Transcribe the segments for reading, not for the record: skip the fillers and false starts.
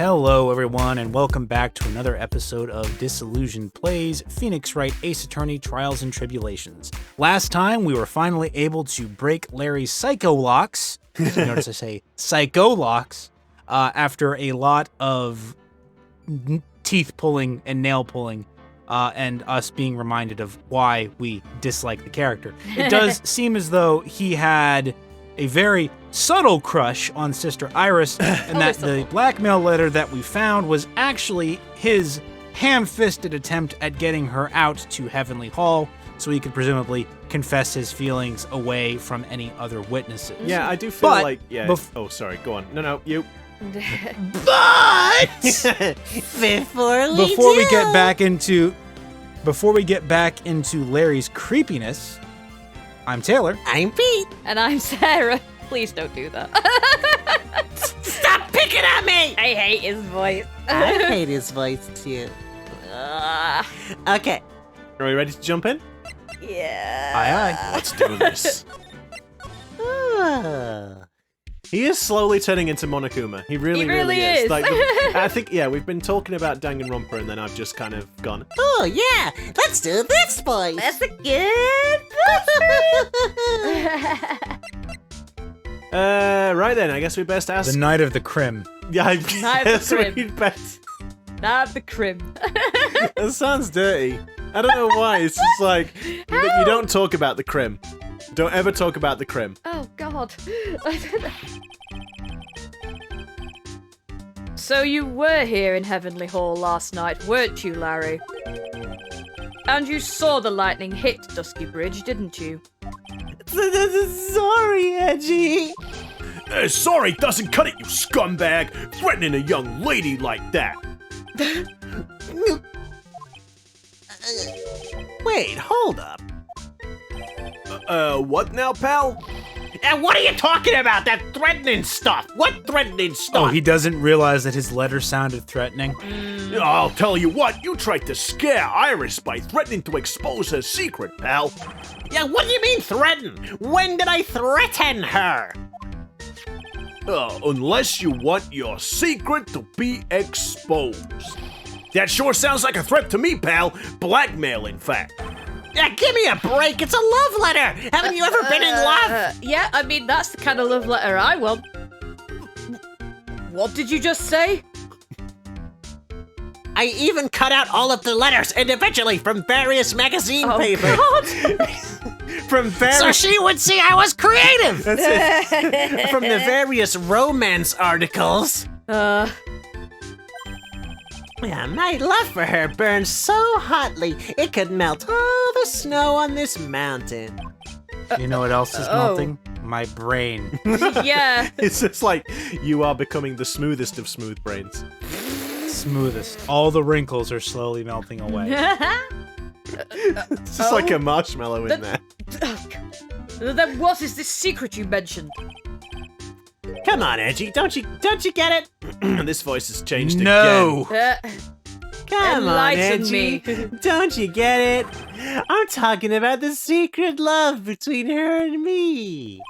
Hello, everyone, and welcome back to another episode of Disillusioned Plays Phoenix Wright Ace Attorney Trials and Tribulations. Last time, we were finally able to break Larry's psycholocks. So notice I say psycholocks after a lot of teeth pulling and nail pulling, and us being reminded of why we dislike the character. It does seem as though he had a very subtle crush on Sister Iris, and that the blackmail letter that we found was actually his ham-fisted attempt at getting her out to Heavenly Hall so he could presumably confess his feelings away from any other witnesses. Yeah, I do feel like... Yeah. Oh, sorry. Go on. No, you. But before we get back into Larry's creepiness, I'm Taylor. I'm Pete. And I'm Sarah. Please don't do that. Stop picking at me! I hate his voice. I hate his voice too. Okay. Are we ready to jump in? Yeah. Aye. Let's do this. He is slowly turning into Monokuma. He really is. Like, I think, we've been talking about Danganronpa, and then I've just kind of gone, Oh, yeah. Let's do this, boys. That's a good right then, I guess we best ask... The Night of the Crim. Yeah, I Night of guess the Crim. we'd best... Not the crim. That sounds dirty. I don't know why, it's just like, you don't talk about the crim. Don't ever talk about the crim. Oh, God. So you were here in Heavenly Hall last night, weren't you, Larry? And you saw the lightning hit Dusky Bridge, didn't you? Sorry, Edgy. Sorry doesn't cut it, you scumbag! Threatening a young lady like that! Wait, hold up. What now, pal? And what are you talking about? That threatening stuff? What threatening stuff? Oh, he doesn't realize that his letter sounded threatening. I'll tell you what, you tried to scare Iris by threatening to expose her secret, pal. Yeah, what do you mean threaten? When did I threaten her? Unless you want your secret to be exposed. That sure sounds like a threat to me, pal. Blackmail, in fact. Yeah, give me a break. It's a love letter. Haven't you ever been in love? Yeah, I mean, that's the kind of love letter I want. What did you just say? I even cut out all of the letters individually from various magazine papers. God. From various... So she would see I was creative. That's it. From the various romance articles. Yeah, my love for her burns so hotly, it could melt all the snow on this mountain. You know what else is melting? My brain. Yeah. It's just like, you are becoming the smoothest of smooth brains. Smoothest. All the wrinkles are slowly melting away. It's just like a marshmallow in there. Then what is this secret you mentioned? Come on, Edgy, don't you get it? This voice has changed No! again. Come on, Enlighten Edgy. me. Don't you get it? I'm talking about the secret love between her and me.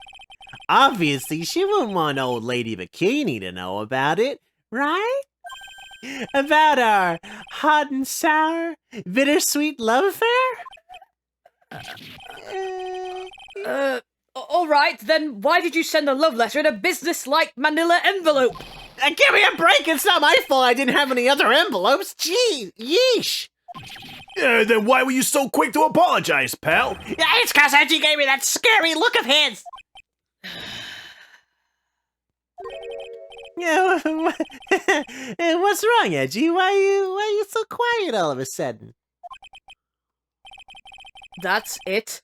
Obviously, she wouldn't want old Lady Bikini to know about it, right? About our hot and sour, bittersweet love affair? All right, then why did you send a love letter in a business-like manila envelope? Give me a break, it's not my fault I didn't have any other envelopes. Gee, yeesh. Then why were you so quick to apologize, pal? Yeah, it's cause Edgy gave me that scary look of his. Yeah, what's wrong, Edgy? Why are you so quiet all of a sudden? That's it?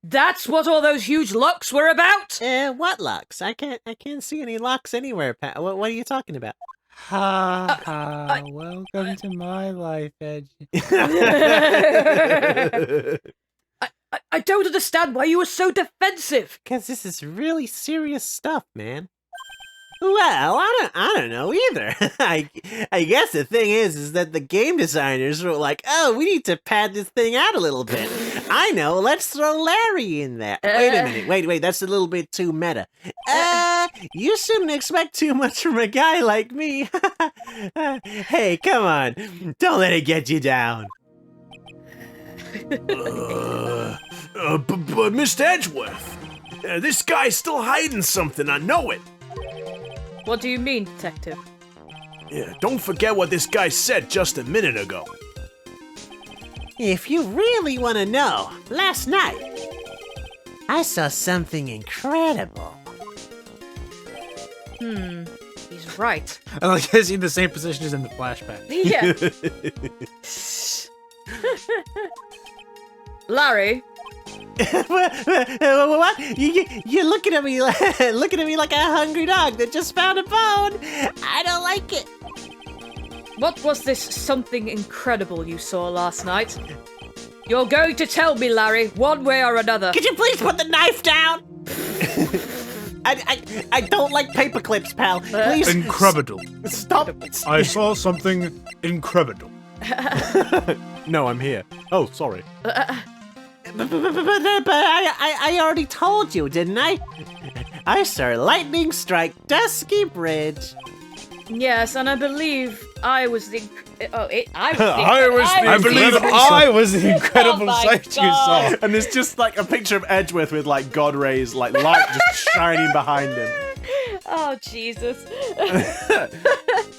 That's what all those huge locks were about? What locks? I can't see any locks anywhere, Pat. What are you talking about? Ha ha, welcome to my life, Edgy. I don't understand why you were so defensive. Cause this is really serious stuff, man. Well, I don't know either. I guess the thing is that the game designers were like, oh, we need to pad this thing out a little bit. I know, let's throw Larry in there. Wait a minute, wait, that's a little bit too meta. You shouldn't expect too much from a guy like me. Hey, come on, don't let it get you down. But Mr. Edgeworth, this guy's still hiding something, I know it. What do you mean, detective? Yeah, don't forget what this guy said just a minute ago. If you really want to know, last night, I saw something incredible. He's right. I like he's in the same position as in the flashback. Yeah. Larry, What? You're looking at me like, like a hungry dog that just found a bone. I don't like it. what was this something incredible you saw last night? You're going to tell me, Larry, one way or another. Could you please put the knife down? I don't like paper clips, pal. Please Incredible. stop. I saw something incredible. No, I'm here. Oh, sorry. But I already told you, didn't I? I saw lightning strike Dusky Bridge. Yes, and I believe I was the. I was the incredible Oh my sight you God. saw. And there's just like a picture of Edgeworth with like God rays, like light just shining behind him. Oh, Jesus.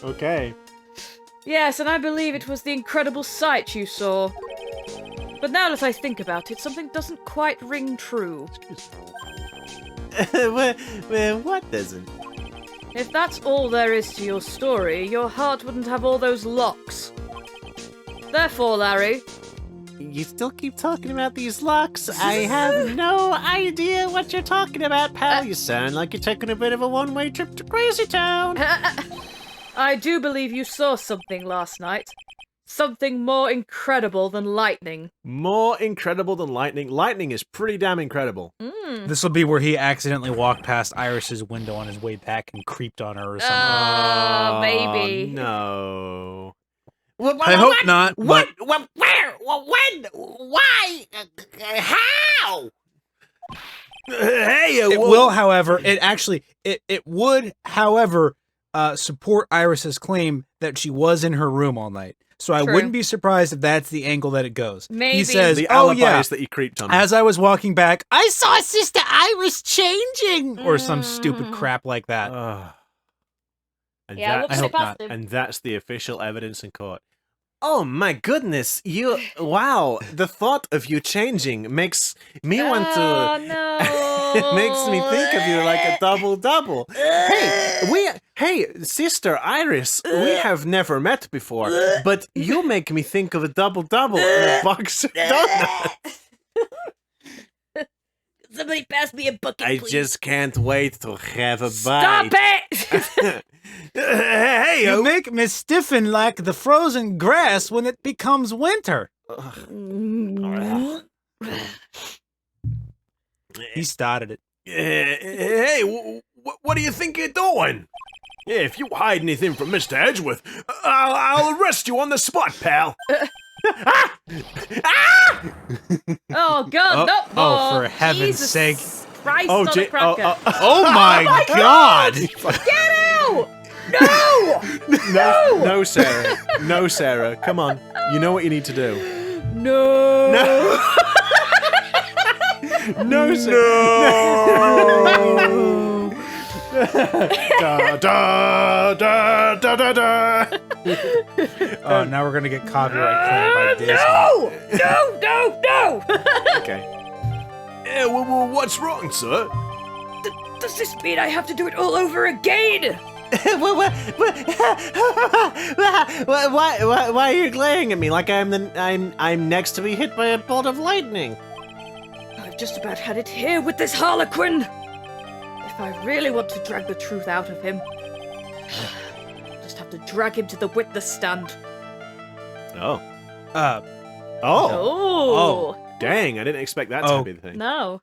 Okay. Yes, and I believe it was the incredible sight you saw. But now that I think about it, something doesn't quite ring true. What doesn't? If that's all there is to your story, your heart wouldn't have all those locks. Therefore, Larry, You still keep talking about these locks? I have no idea what you're talking about, pal. You sound like you're taking a bit of a one-way trip to Crazy Town. I do believe you saw something last night. Something more incredible than lightning. More incredible than lightning. Lightning is pretty damn incredible. This will be where he accidentally walked past Iris's window on his way back and creeped on her or something. Maybe. No. I hope not. What? But Where? When? Why? How? Hey, it will, however, it would, however, support Iris's claim that she was in her room all night. So I True. wouldn't be surprised if that's the angle that it goes. Maybe. He says, The "Oh alibi yeah, is that he creeped on her. as I was walking back, I saw Sister Iris changing," or some stupid crap like that. And Yeah, that- we'll I hope past not. him. and that's the official evidence in court. Oh my goodness, wow, the thought of you changing makes me want to... Oh, no. It makes me think of you like a double-double. Hey, Sister Iris, we have never met before, but you make me think of a double-double in a box of donuts. Somebody pass me a bucket, I please. just can't wait to have a Stop bite. it! hey, You make me stiffen like the frozen grass when it becomes winter. He started it. hey, what do you think you're doing? Yeah, if you hide anything from Mr. Edgeworth, I'll arrest you on the spot, pal. Oh, God, no. oh, for heaven's Jesus sake. Christ Oh, on a cracker. Oh my God! Get out! No! No, Sarah. No, Sarah. Come on. You know what you need to do. No! No, Sarah. Da, da, da, da, da, da. Oh, now we're gonna get copyright claimed by Disney. No! Okay. What's wrong, sir? Does this mean I have to do it all over again? Why are you glaring at me like I'm next to be hit by a bolt of lightning? I've just about had it here with this Harlequin. If I really want to drag the truth out of him, I'll just have to drag him to the witness stand. Oh. Uh, Oh. Dang, I didn't expect that to be the thing. No.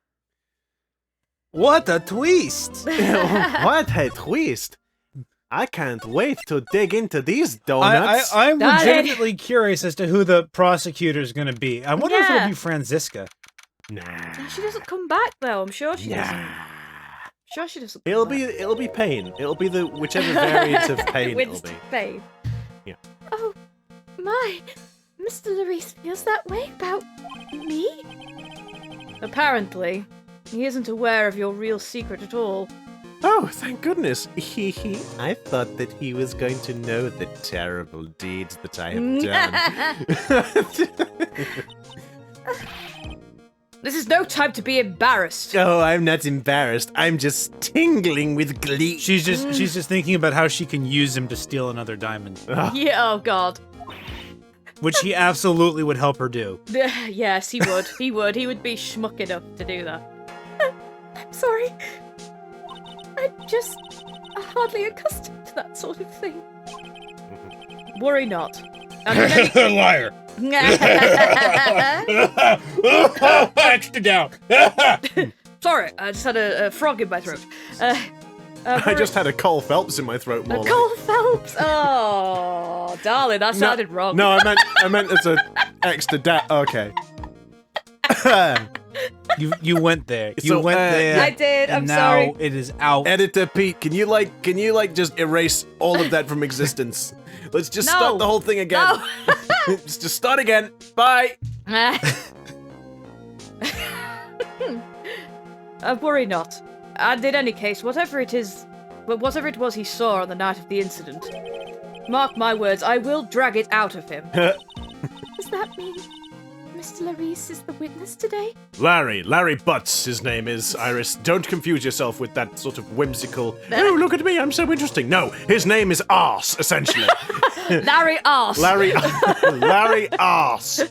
what a twist! What a twist! I can't wait to dig into these donuts. I'm Got it. legitimately curious as to who the prosecutor is going to be. I wonder if Yeah. it'll be Franziska. Nah. She doesn't come back though. I'm sure she doesn't. Nah. Sure she doesn't. Come It'll back. be pain. It'll be the whichever variant of pain it'll Winston be. Pain. Yeah. Oh, my. Mr. Laurice feels that way about me? Apparently, he isn't aware of your real secret at all. Oh, thank goodness. I thought that he was going to know the terrible deeds that I have done. This is no time to be embarrassed. Oh, I'm not embarrassed. I'm just tingling with glee. She's just thinking about how she can use him to steal another diamond, Yeah, oh god. which he absolutely would help her do. Yes, he would. He would. He would be schmuck enough to do that. I'm sorry. I'm just hardly accustomed to that sort of thing. Worry not. And Liar. Extra down. Sorry, I just had a frog in my throat. I just had a Cole Phelps in my throat more like. Cole Phelps. Oh, darling, that sounded wrong. No, I meant it's a extra okay. You went there. So, You went there. I did. And I'm now sorry. it is out. Editor Pete, can you just erase all of that from existence? Let's just No. start the whole thing again. No. Just start again. Bye. Worry not. And in any case, whatever it was he saw on the night of the incident, mark my words, I will drag it out of him. Does that mean Mr. Laurice is the witness today? Larry Butts, his name is, Iris. Don't confuse yourself with that sort of whimsical, oh, look at me, I'm so interesting. No, his name is Arse, essentially. Larry Arse. Larry Arse.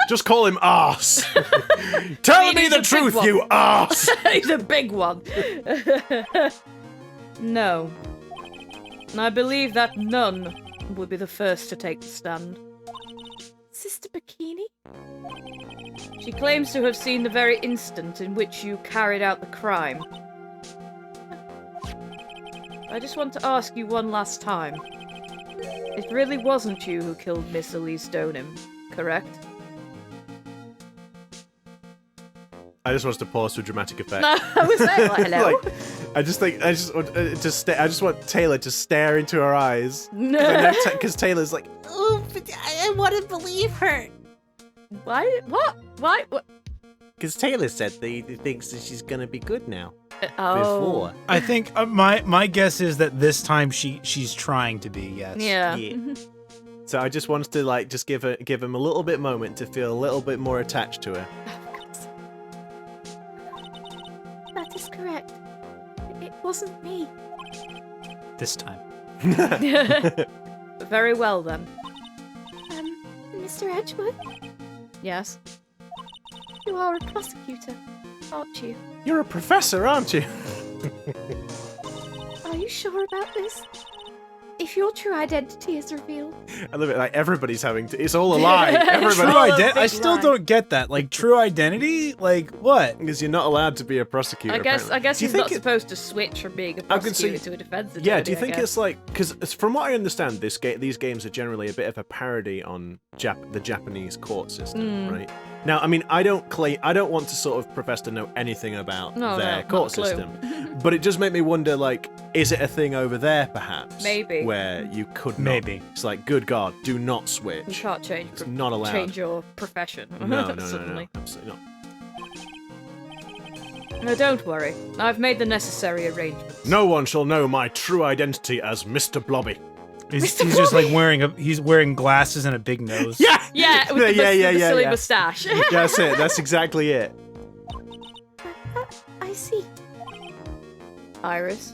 Just call him Arse. Tell mean, me he's the a big truth, one. you Arse. He's a big one. No. I believe that none would be the first to take the stand. Sister Bikini? She claims to have seen the very instant in which you carried out the crime. I just want to ask you one last time. It really wasn't you who killed Miss Elise Stoneham, correct? I just want us to pause for dramatic effect. No, I was there like, hello? I just want Taylor to stare into her eyes. No. Because Taylor's like, Oh, but I want to believe her. Why? What? Why? What? Because Taylor said that he thinks that she's going to be good now. Oh. Before. I think my guess is that this time she's trying to be. Yes. Yeah. Yeah. so I just wanted to just give him a little bit moment to feel a little bit more attached to her. That is correct. It wasn't me. This time. Very well then. Mr. Edgeworth, Yes. you are a prosecutor, aren't you? You're a professor, aren't you? Are you sure about this? If your true identity is revealed, I love it. Like everybody's having to. It's all a lie. Everybody. True All a identity. I big still lie. don't get that. Like true identity. Like what? Because you're not allowed to be a prosecutor. I guess apparently. Do you he's not think it- supposed to switch from being a I can see- prosecutor to a defense attorney. Yeah, do you I think guess. it's like because from what I understand, these games are generally a bit of a parody on the Japanese court system, right? Now, I mean, I don't want to sort of profess to know anything about No, their not court a clue. system, but it just made me wonder, like, is it a thing over there, perhaps? Maybe. Where you could not. Maybe. It's like, good God, do not switch. You can't change. It's not allowed. Change your profession. No, Suddenly. absolutely not. No, don't worry. I've made the necessary arrangements. No one shall know my true identity as Mr. Blobby. He's just like wearing glasses and a big nose. Yeah, Yeah, with the, the silly moustache. That's it. That's exactly it. I see. Iris,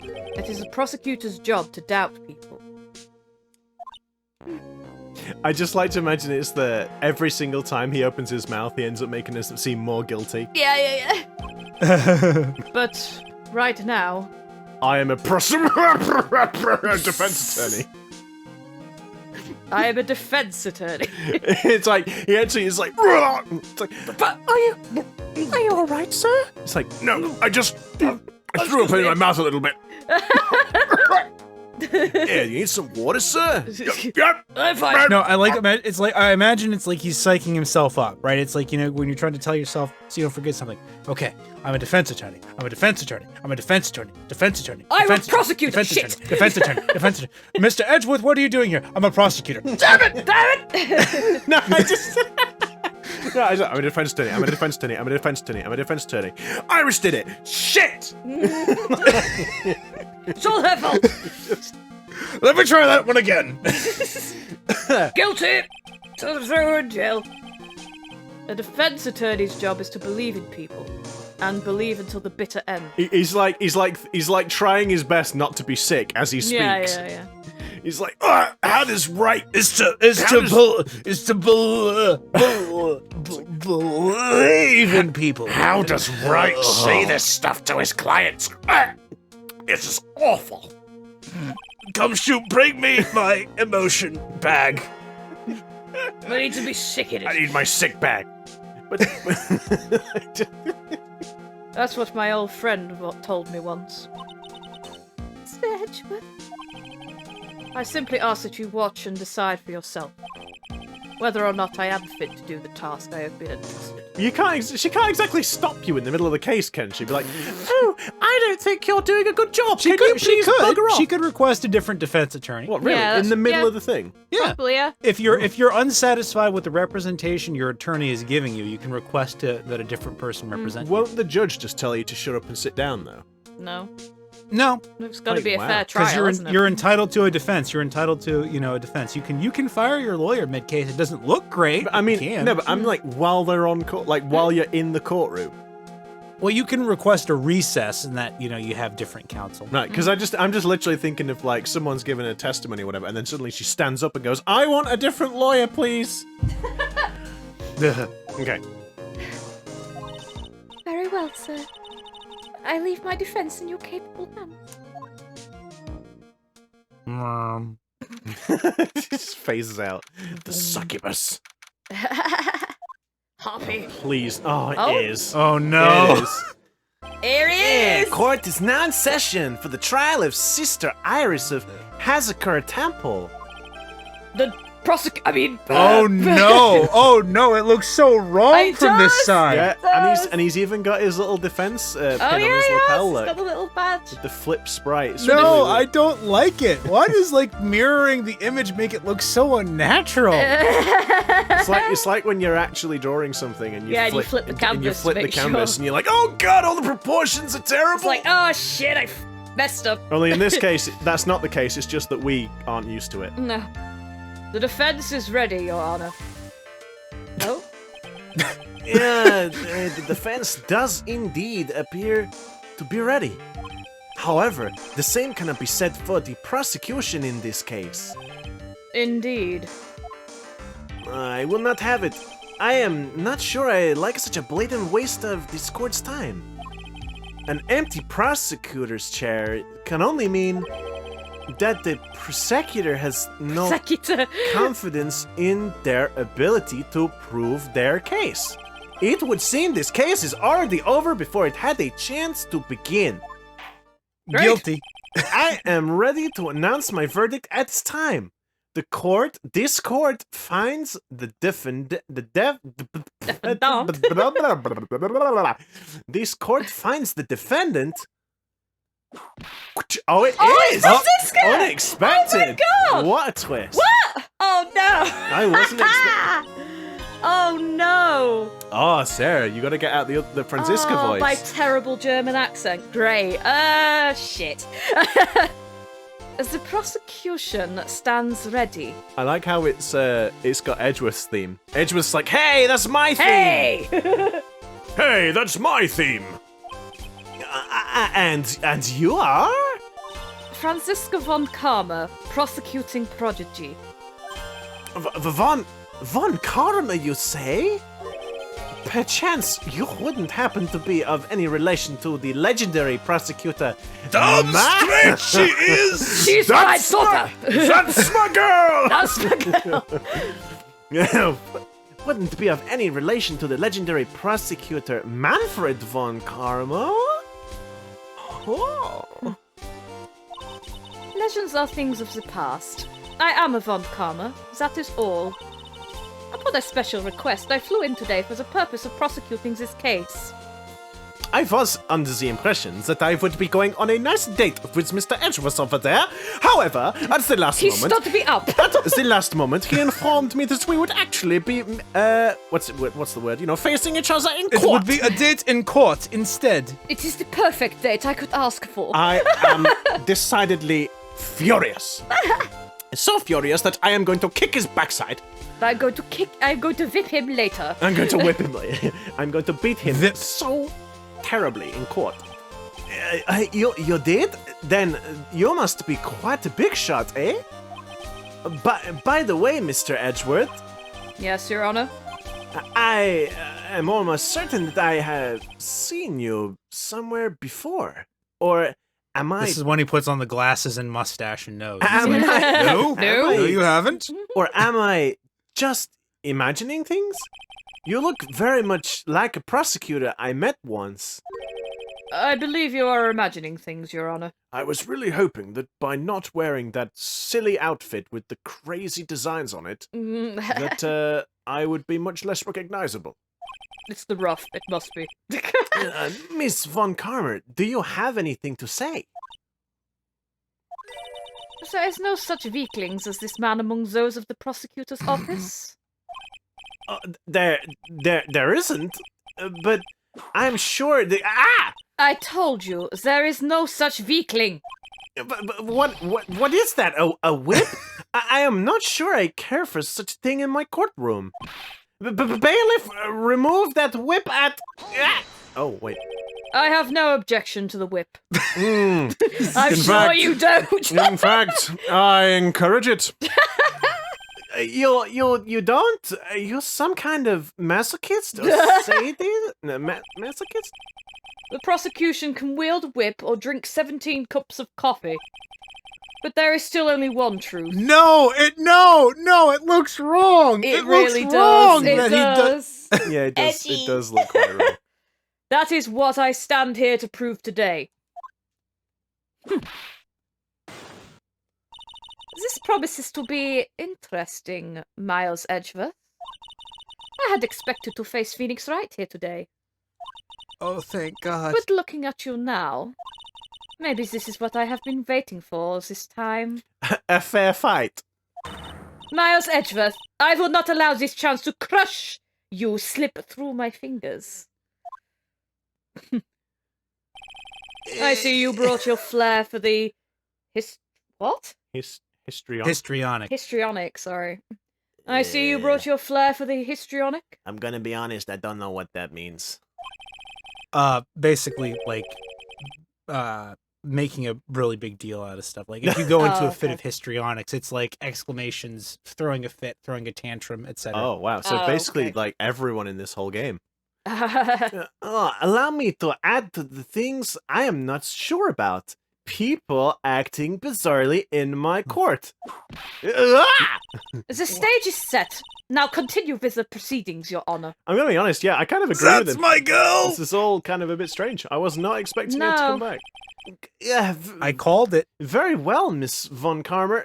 it is a prosecutor's job to doubt people. I just like to imagine it's that every single time he opens his mouth, he ends up making us seem more guilty. Yeah. But right now, I am a defense attorney. I am a defense attorney. It's like he actually is like. It's like, but are you all right, sir? It's like, no, I just I threw up in my mouth a little bit. Yeah, you need some water, sir? Yep. I'm fine. No, I imagine it's like he's psyching himself up, right? It's like, you know, when you're trying to tell yourself so you don't forget something. Okay, I'm a defense attorney. I'm a defense attorney. I'm a defense attorney. Defense attorney. I'm a defense attorney, prosecutor. Defense Shit. attorney. Defense attorney. Defense attorney. Mr. Edgeworth, what are you doing here? I'm a prosecutor. Damn it! No, I just. No, I'm a defense attorney. I'm a defense attorney. I'm a defense attorney. I'm a defense attorney. Iris did it. Shit. It's all her fault. Let me try that one again. Guilty. So throw her in jail. A defense attorney's job is to believe in people, and believe until the bitter end. He's like trying his best not to be sick as he speaks. Yeah. He's like, how does Wright? Believe in people. How does Wright say this stuff to his clients? It's just awful. Come shoot, bring me my emotion bag. I need to be sick in I it. need my sick bag. But That's what my old friend told me once. Mr. Edgeworth. I simply ask that you watch and decide for yourself whether or not I am fit to do the task I have been entrusted. she can't exactly stop you in the middle of the case, can she? Be like, oh, I don't think you're doing a good job. Can you please bugger off? She could request a different defense attorney. What, really? Yeah, In the middle yeah. of the thing? Yeah. Probably, yeah. If you're unsatisfied with the representation your attorney is giving you, you can request that a different person represent you. Won't the judge just tell you to shut up and sit down, though? No. No, It's got to Wait, be a wow. fair because trial, isn't it? you're entitled to a defense. You're entitled to a defense. You can fire your lawyer mid case. It doesn't look great. But I but you mean, can. no, but I'm like, while they're on court, like while you're in the courtroom. Well, you can request a recess, and that you have different counsel. Right, because I'm just literally thinking of like someone's giving a testimony or whatever, and then suddenly she stands up and goes, I want a different lawyer, please. Okay. Very well, sir. I leave my defense in your capable hands. Just phases out. The succubus. Happy. Please. Oh, it Oh. is. Oh no! It is. Here he is! Court is now in session for the trial of Sister Iris of Hazakura Temple. The Oh no! Oh no! It looks so wrong It from this does. side. Yeah, and he's even got his little defense pin Oh on yeah, his yeah. lapel. It's Look. got the little badge. The flip sprite. It's No, really I don't like it. Why does mirroring the image make it look so unnatural? It's like when you're actually drawing something and you Yeah, and you flip, flip the and you canvas to flip the make canvas sure. and you're like, oh god, all the proportions are terrible. It's like, oh shit, I messed up. Only in this case, that's not the case. It's just that we aren't used to it. No. The defense is ready, Your Honor. Oh? Yeah, the defense does indeed appear to be ready. However, the same cannot be said for the prosecution in this case. Indeed. I will not have it. I am not sure I like such a blatant waste of this court's time. An empty prosecutor's chair can only mean that the prosecutor has no Prosecutor. confidence in their ability to prove their case. It would seem this case is already over before it had a chance to begin. Great. Guilty. I am ready to announce my verdict at this time. This court finds the This court finds the defendant. Oh, it is! Franziska! Unexpected! Oh my God! What a twist! What? Oh no! I wasn't expecting. Oh no! Oh, Sarah, you got to get out the Franziska voice. My terrible German accent. Great. Shit. As the prosecution stands ready. I like how it's got Edgeworth's theme. Edgeworth's like, hey, that's my theme. Hey! Hey, that's my theme. And you are? Franziska von Karma, prosecuting prodigy. Von Karma, you say? Perchance you wouldn't happen to be of any relation to the legendary prosecutor. Damn straight she is! She's my daughter! That's my girl! That's my girl! Wouldn't be of any relation to the legendary prosecutor Manfred von Karma? Oh. Legends are things of the past. I am a von Karma, that is all. Upon a special request, I flew in today for the purpose of prosecuting this case. I was under the impression that I would be going on a nice date with Mr. Edgeworth over there. However, at the last He moment... stood me up! At the last moment, he informed me that we would actually be, what's the word? You know, facing each other in court. It would be a date in court instead. It is the perfect date I could ask for. I am decidedly furious. So furious that I am going to kick his backside. I'm going to whip him later. I'm going to whip him. I'm going to beat him Whip. so terribly in court. You did? Then you must be quite a big shot, eh? By the way, Mr. Edgeworth, Yes, Your Honor. I am almost certain that I have seen you somewhere before. Or am I... This is when he puts on the glasses and mustache and nose. Am I... No, No. no, you haven't. Or am I just imagining things? You look very much like a prosecutor I met once. I believe you are imagining things, Your Honor. I was really hoping that by not wearing that silly outfit with the crazy designs on it, that I would be much less recognizable. It's the rough, it must be. Miss von Karma, do you have anything to say? There is no such weaklings as this man among those of the prosecutor's office. There isn't, but I'm sure the I told you, there is no such weakling. But what is that? A whip? I am not sure I care for such a thing in my courtroom. Bailiff, remove that whip at. Oh wait. I have no objection to the whip. Mm. I'm In sure fact- you don't. In fact, I encourage it. You don't? You're some kind of masochist or sadist? No, masochist? The prosecution can wield a whip or drink 17 cups of coffee. But there is still only one truth. No, it looks wrong. It looks really wrong does. It that he does. does. Yeah, it does. Edgy. It does look quite wrong. That is what I stand here to prove today. This promises to be interesting, Miles Edgeworth. I had expected to face Phoenix Wright here today. Oh, thank God. But looking at you now, maybe this is what I have been waiting for this time. A fair fight. Miles Edgeworth, I will not allow this chance to crush you slip through my fingers. I see you brought your flair for the what? Histrionic. Histrionic. Sorry. I see you brought your flair for the histrionic. I'm gonna be honest, I don't know what that means. Basically, like, making a really big deal out of stuff. Like, if you go into Oh, a fit okay. of histrionics, it's like exclamations, throwing a fit, throwing a tantrum, etc. Oh wow! So Oh, basically, okay. like everyone in this whole game. Allow me to add to the things I am not sure about. People acting bizarrely in my court. Ah! The stage is set. Now continue with the proceedings, Your Honor. I'm gonna be honest. Yeah, I kind of agree with That's him. my girl! This is all kind of a bit strange. I was not expecting it to come No. back. Yeah, I called it. very well, Miss von Karma.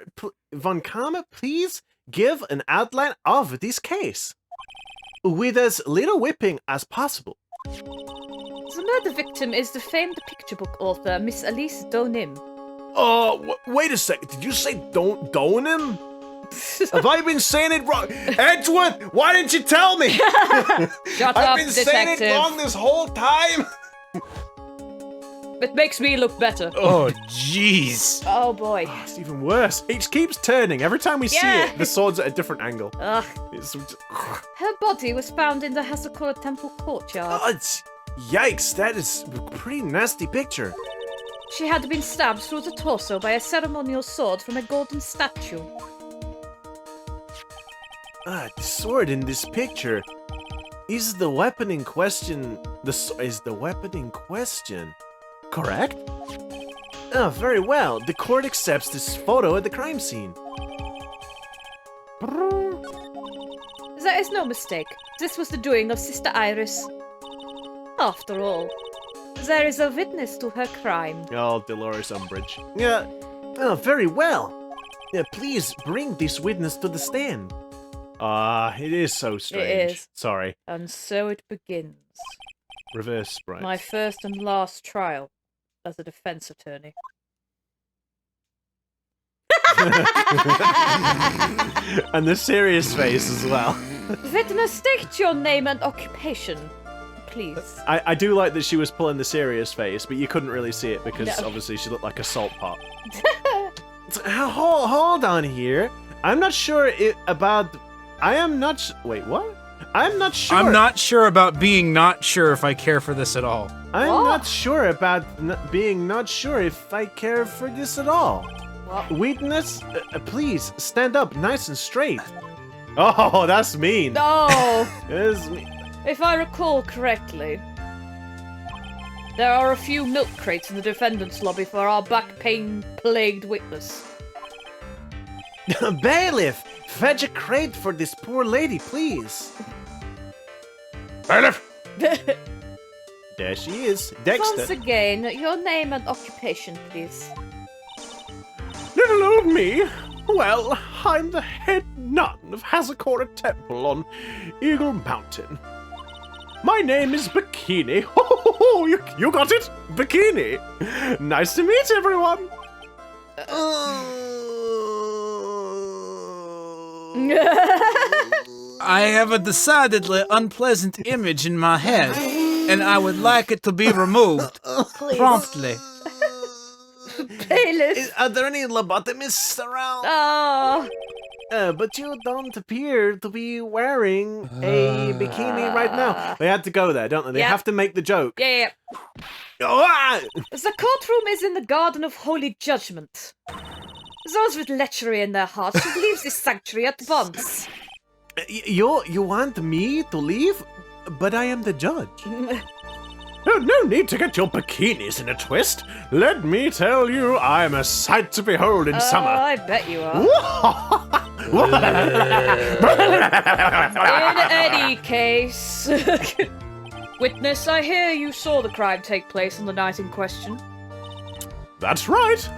Von Karma, please give an outline of this case with as little whipping as possible. The murder victim is the famed picture book author, Miss Elise Donim. Oh, wait a second. Did you say don't him? Have I been saying it wrong? Edgeworth, why didn't you tell me? Shut I've up, been saying it detective. wrong this whole time. It makes me look better. Oh, jeez. Oh boy. It's even worse. It keeps turning. Every time we see Yeah. it, the sword's at a different angle. Ugh. It's Her body was found in the Hasakura Temple courtyard. yikes, that is a pretty nasty picture. She had been stabbed through the torso by a ceremonial sword from a golden statue. The sword in this picture. Is the weapon in question correct? Oh, very well. The court accepts this photo at the crime scene. There is no mistake. This was the doing of Sister Iris. After all, There is a witness to her crime. Oh, Dolores Umbridge. Yeah. Oh, very well. Please bring this witness to the stand. It is so strange. is. Sorry. And so it begins. Reverse sprite. My first and last trial as a defense attorney. And the serious face as well. Witness, state your name and occupation, please. I do like that she was pulling the serious face, but you couldn't really see it because No. obviously she looked like a salt pot. Hold on here. I'm not sure about... I am not... Wait, what? I'm not sure. I'm not sure about being not sure if I care for this at all. I'm What? not sure about being not sure if I care for this at all. What? Witness, please stand up nice and straight. Oh, that's mean. No! That's mean. If I recall correctly, there are a few milk crates in the defendant's lobby for our back pain plagued witness. Bailiff, fetch a crate for this poor lady, please. Bailiff! There she is, Once Dexter. again, your name and occupation, please. Little old me. Well, I'm the head nun of Hazakora Temple on Eagle Mountain. My name is Bikini. Oh, you got it? Bikini. Nice to meet everyone. I have a decidedly unpleasant image in my head, and I would like it to be removed promptly. Bailiff! Are there any lobotomists around? Oh, But you don't appear to be wearing a bikini right now. They had to go there, don't they? They Yeah. have to make the joke. yeah. Oh, ah! The courtroom is in the Garden of Holy Judgment. Those with lechery in their hearts should leave this sanctuary at once. You want me to leave? But I am the judge. No need to get your bikinis in a twist. Let me tell you, I'm a sight to behold in summer. I bet you are. In any case, witness, I hear you saw the crime take place on the night in question. That's right.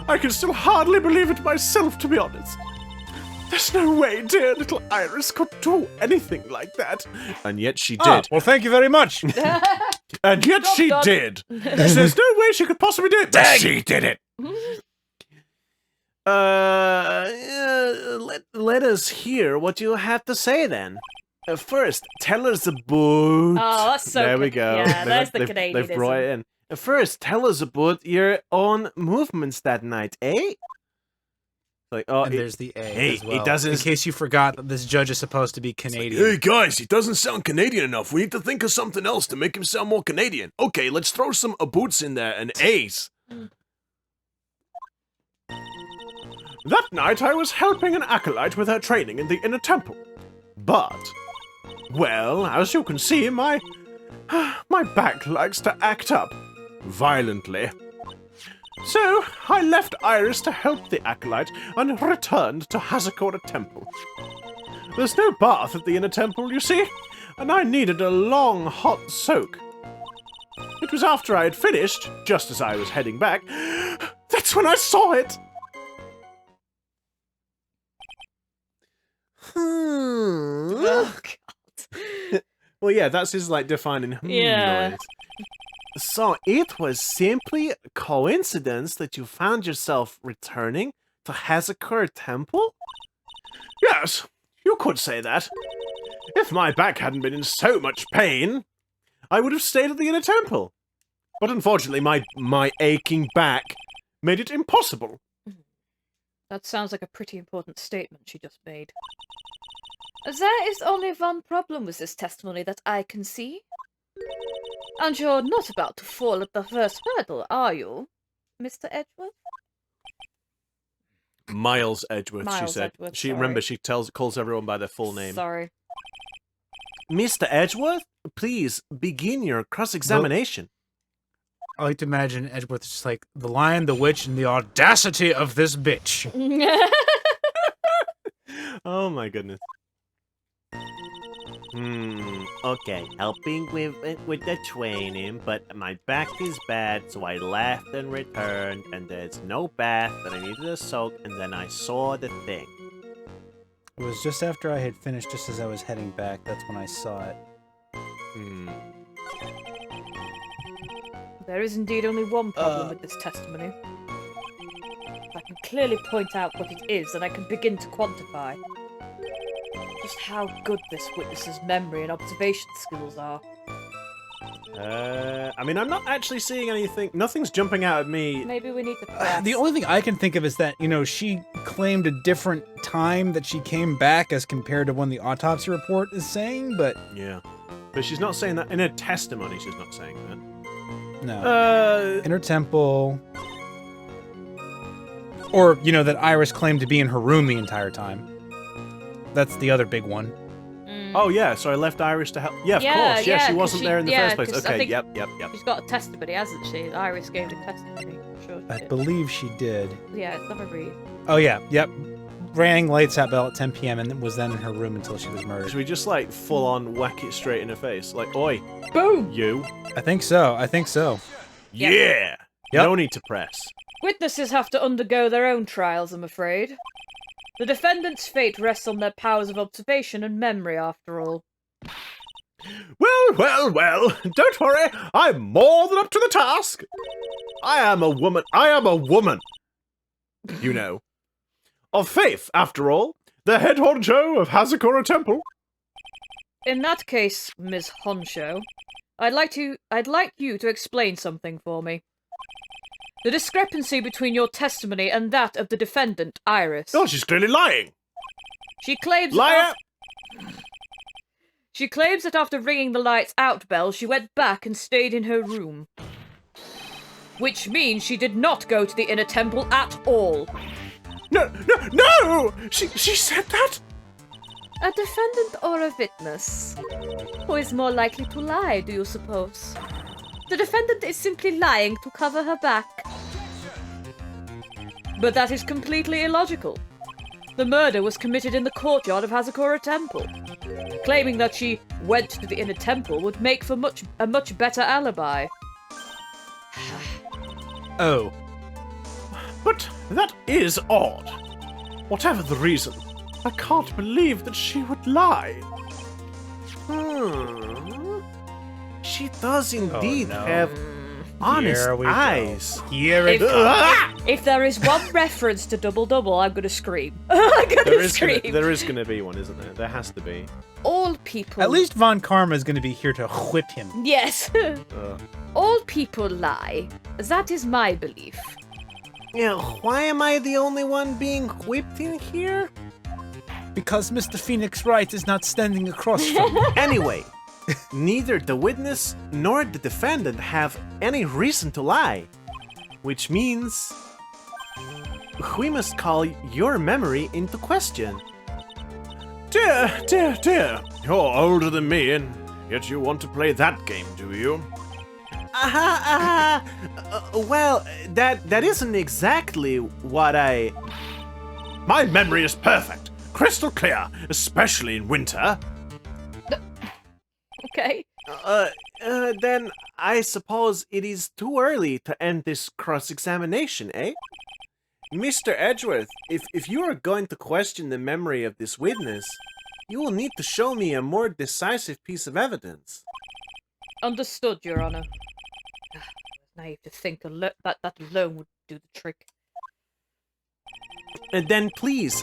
I can still hardly believe it myself, to be honest. There's no way dear little Iris could do anything like that. And yet she Ah, did. well, thank you very much. And yet she done. did. There's no way she could possibly do it. But she did it. Let us hear what you have to say then. First, tell us about... Oh, that's so There we good. go. Yeah, there's the They've Canadianism. brought it in. First, tell us about your own movements that night, eh? Like, oh, And there's the A hey, as well. it doesn't- In case you forgot that this judge is supposed to be Canadian. Hey guys, he doesn't sound Canadian enough. We need to think of something else to make him sound more Canadian. Okay, let's throw some boots in there and A's. That night I was helping an acolyte with her training in the inner temple. But, well, as you can see, my back likes to act up violently. So, I left Iris to help the acolyte and returned to Hazakora Temple. There's no bath at the inner temple, you see, and I needed a long, hot soak. It was after I had finished, just as I was heading back, that's when I saw it! Oh, God. Well, yeah, that's his, like, defining Yeah. noise. So, it was simply a coincidence that you found yourself returning to Hazakura Temple? Yes, you could say that. If my back hadn't been in so much pain, I would have stayed at the inner temple. But unfortunately, my aching back made it impossible. That sounds like a pretty important statement she just made. There is only one problem with this testimony that I can see. And you're not about to fall at the first hurdle, are you, Mr. Edgeworth? Miles Edgeworth, Miles she said. Edgeworth, Remember, sorry. she calls everyone by their full name. Sorry. Mr. Edgeworth, please begin your cross-examination. I like to imagine Edgeworth is just like the lion, the witch, and the audacity of this bitch. Oh my goodness. Okay, helping with the training, but my back is bad, so I left and returned, and there's no bath, and I needed a soak, and then I saw the thing. It was just after I had finished, just as I was heading back. That's when I saw it. There is indeed only one problem with this testimony. I can clearly point out what it is, and I can begin to quantify just how good this witness's memory and observation skills are. I mean, I'm not actually seeing anything. Nothing's jumping out at me. Maybe we need to press. The only thing I can think of is that, she claimed a different time that she came back as compared to when the autopsy report is saying, but... Yeah. But she's not saying that. In her testimony, she's not saying that. No. In her temple... Or, that Iris claimed to be in her room the entire time. That's the other big one. Oh, yeah, so I left Iris to help. Yeah, of course. Yeah, she wasn't there in the first place. Okay, yep. She's got a testimony, hasn't she? Iris gave a testimony. I'm sure she I did. believe she did. Yeah, it's never read. Oh, yeah, yep. Rang lights out bell at 10 p.m. and was then in her room until she was murdered. Should we just, full on whack it straight in her face? Like, oi. Boom! You. I think so. Yeah! Yep. No need to press. Witnesses have to undergo their own trials, I'm afraid. The defendant's fate rests on their powers of observation and memory, after all. Well, don't worry. I'm more than up to the task. I am a woman. Of faith, after all. The head honcho of Hazakura Temple. In that case, Ms. Honcho, I'd like you to explain something for me. The discrepancy between your testimony and that of the defendant, Iris. Oh, she's clearly lying. She claims Liar! She claims that after ringing the lights out bell, she went back and stayed in her room. Which means she did not go to the inner temple at all. No! She said that? A defendant or a witness? Who is more likely to lie, do you suppose? The defendant is simply lying to cover her back. But that is completely illogical. The murder was committed in the courtyard of Hazakura Temple. Claiming that she went to the inner temple would make for a much better alibi. Oh. But that is odd. Whatever the reason, I can't believe that she would lie. She does indeed have honest eyes. If there is one reference to double-double, I'm gonna scream. There is gonna be one, isn't there? There has to be. All people... At least Von Karma is going to be here to whip him. Yes. All people lie. That is my belief. Yeah, why am I the only one being whipped in here? Because Mr. Phoenix Wright is not standing across from me. Anyway, neither the witness nor the defendant have any reason to lie. Which means we must call your memory into question. Dear. You're older than me, and yet you want to play that game, do you? Well, that isn't exactly what I... My memory is perfect. Crystal clear, especially in winter. Okay. Then I suppose it is too early to end this cross-examination, eh? Mr. Edgeworth, if you are going to question the memory of this witness, you will need to show me a more decisive piece of evidence. Understood, Your Honor. Naive to think that alone would do the trick. And then please,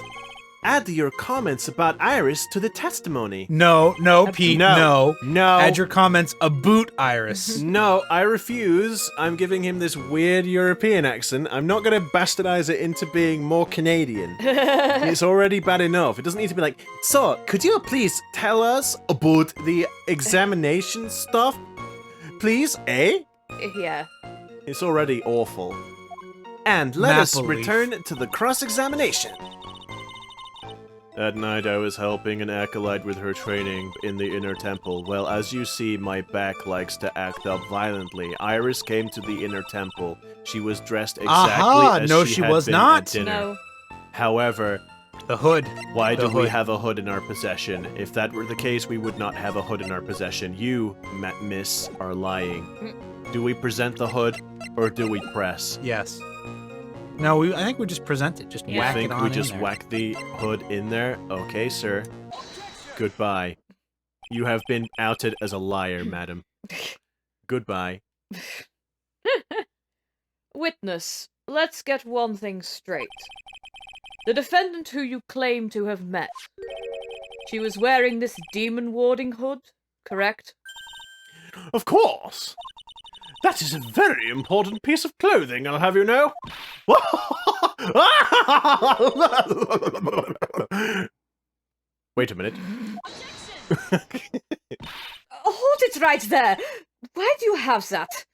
add your comments about Iris to the testimony. No, Pete, no. No. Add your comments about Iris. No, I refuse. I'm giving him this weird European accent. I'm not going to bastardize it into being more Canadian. It's already bad enough. It doesn't need to be like, so, could you please tell us about the examination stuff? Please, eh? Yeah. It's already awful. And let us Maple leaf. return to the cross-examination. That night I was helping an acolyte with her training in the inner temple. Well, as you see, my back likes to act up violently. Iris came to the inner temple. She was dressed exactly as no, she she had was been not. at dinner. No. However, The hood. Why The do we hood. have a hood in our possession? If that were the case, we would not have a hood in our possession. You, miss, are lying. Do we present the hood, or do we press? Yes. No, I think we just present it. Just Yeah. whack Think it on we in just there. whack the hood in there? Okay, sir. Goodbye. You have been outed as a liar, madam. Goodbye. Witness, let's get one thing straight. The defendant who you claim to have met, she was wearing this demon-warding hood, correct? Of course! That is a very important piece of clothing, I'll have you know. Wait a minute. Hold it right there! Why do you have that?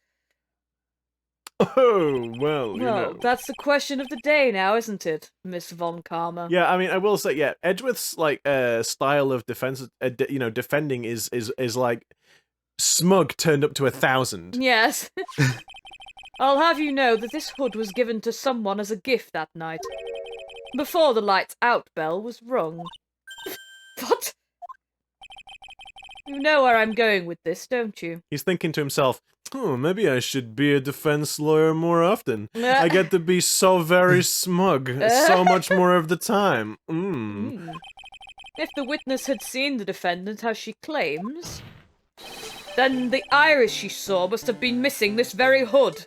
Oh, well, you Well, know. that's the question of the day now, isn't it, Miss Von Karma? Yeah, I mean, I will say, yeah, Edgeworth's like style of defense, defending is like smug turned up to 1,000. Yes. I'll have you know that this hood was given to someone as a gift that night. Before the lights out bell was rung. What? You know where I'm going with this, don't you? He's thinking to himself, oh, maybe I should be a defense lawyer more often. I get to be so very smug, so much more of the time. If the witness had seen the defendant as she claims, then the iris she saw must have been missing this very hood.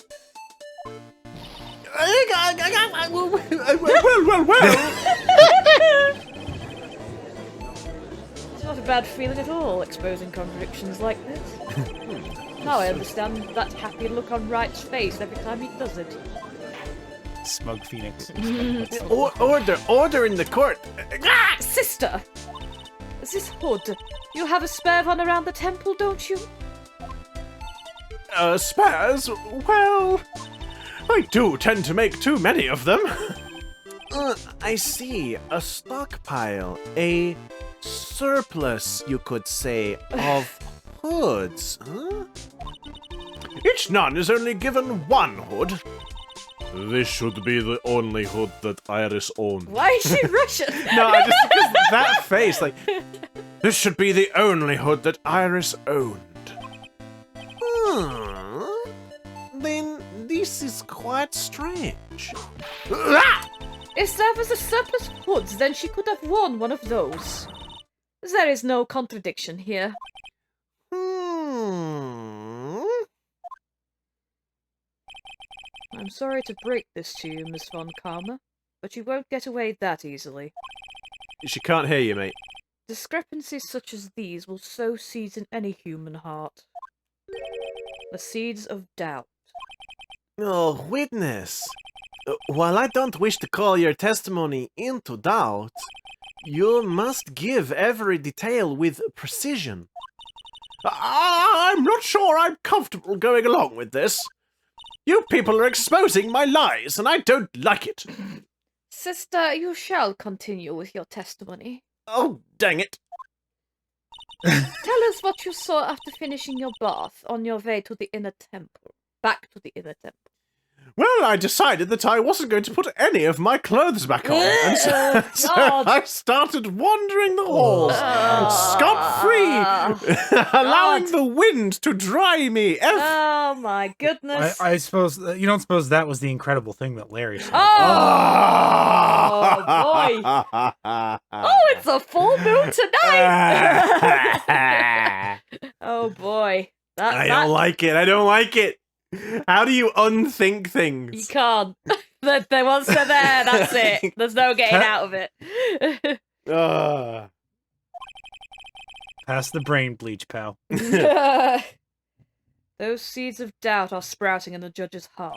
It's not a bad feeling at all, exposing contradictions like this. Now I understand that happy look on Wright's face every time he does it. Smug Phoenix. Order in the court. Sister! This hood, you have a spare one around the temple, don't you? Spares? Well, I do tend to make too many of them. I see. A stockpile. A surplus, you could say, of hoods, huh? Each nun is only given one hood. This should be the only hood that Iris owns. Why is she Russian? No, I just because that face, like, this should be the only hood that Iris owned. Then this is quite strange. If there was a surplus of hoods, then she could have worn one of those. There is no contradiction here. I'm sorry to break this to you, Miss Von Karma, but you won't get away that easily. She can't hear you, mate. Discrepancies such as these will sow seeds in any human heart. The seeds of doubt. Oh, witness. While I don't wish to call your testimony into doubt, you must give every detail with precision. I'm not sure I'm comfortable going along with this. You people are exposing my lies, and I don't like it. Sister, you shall continue with your testimony. Oh, dang it. Tell us what you saw after finishing your bath on your way to the inner temple. Back to the inner temple. Well, I decided that I wasn't going to put any of my clothes back on, and so I started wandering the halls, scot-free, allowing the wind to dry me. Oh my goodness. I suppose you don't suppose that was the incredible thing that Larry said. Oh boy. Oh, it's a full moon tonight. Oh boy. I don't like it. I don't like it. How do you unthink You things? can't. They once they're there, that's it. There's no getting out of it. Pass the brain bleach, pal. Those seeds of doubt are sprouting in the judge's heart.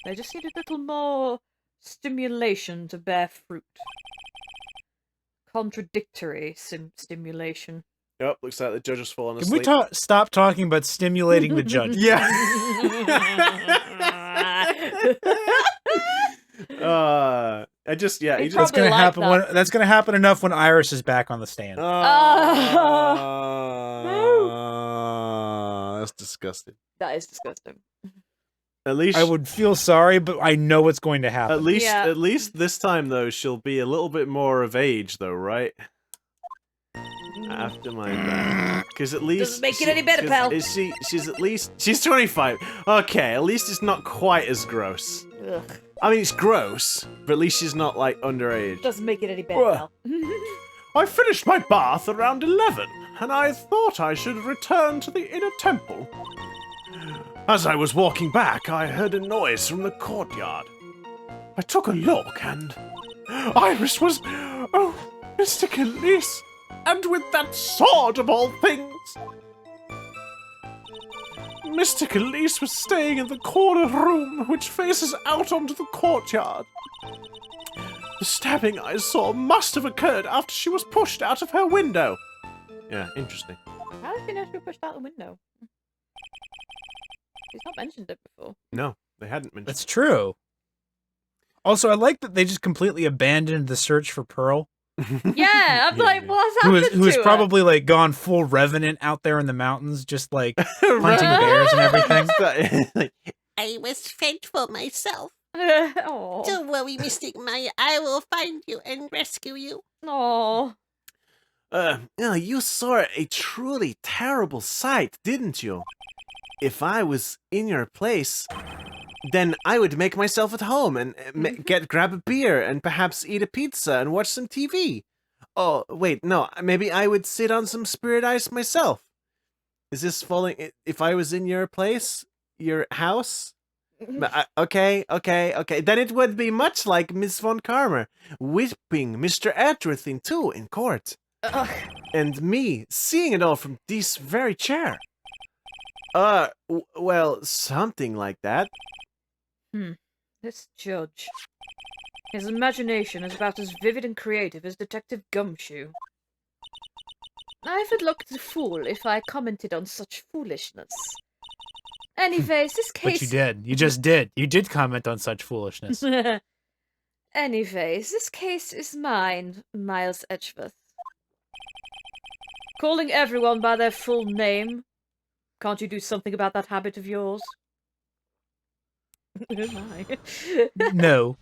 They just need a little more stimulation to bear fruit. Contradictory stimulation. Oh, looks like the judge has fallen Can we asleep. stop talking about stimulating the judge? Yeah. I just, yeah, He he just. That's probably gonna like happen. that. That's gonna happen enough when Iris is back on the stand. That's disgusting. That is disgusting. At least I would feel sorry, but I know what's going to happen. at least this time though she'll be a little bit more of age though, right? After my back, because at least Doesn't make it any better, pal. She's at least she's 25. Okay, at least it's not quite as gross. Ugh. I mean, it's gross, but at least she's not like underage. Doesn't make it any better, pal. I finished my bath around 11, and I thought I should return to the inner temple. As I was walking back, I heard a noise from the courtyard. I took a look, and Iris was, oh, Mr. Khalees, and with that sword of all things. Mr. Khalees was staying in the corner room, which faces out onto the courtyard. The stabbing I saw must have occurred after she was pushed out of her window. Yeah, interesting. How did you know she was pushed out the window? She's not mentioned it before. No, they hadn't mentioned. That's true. Also, I like that they just completely abandoned the search for Pearl, Yeah, I'm like, what's who happened is to her? probably like gone full Revenant out there in the mountains, just like hunting bears and everything. Like, I was faithful myself. Aw. Don't worry, Mystic Maya. I will find you and rescue you. Aw. you saw a truly terrible sight, didn't you? If I was in your place, then I would make myself at home and grab a beer and perhaps eat a pizza and watch some TV. Oh, wait, no, maybe I would sit on some spirit ice myself. Is this falling? If I was in your place, your house? Okay. Then it would be much like Miss Von Karma whipping Mr. Edgeworth in two in court. And me seeing it all from this very chair. Well, something like that. This judge. His imagination is about as vivid and creative as Detective Gumshoe. I would look a fool if I commented on such foolishness. Anyways, this case... But you did. You just did. You did comment on such foolishness. Anyways, this case is mine, Miles Edgeworth. Calling everyone by their full name. Can't you do something about that habit of yours? Oh my. No,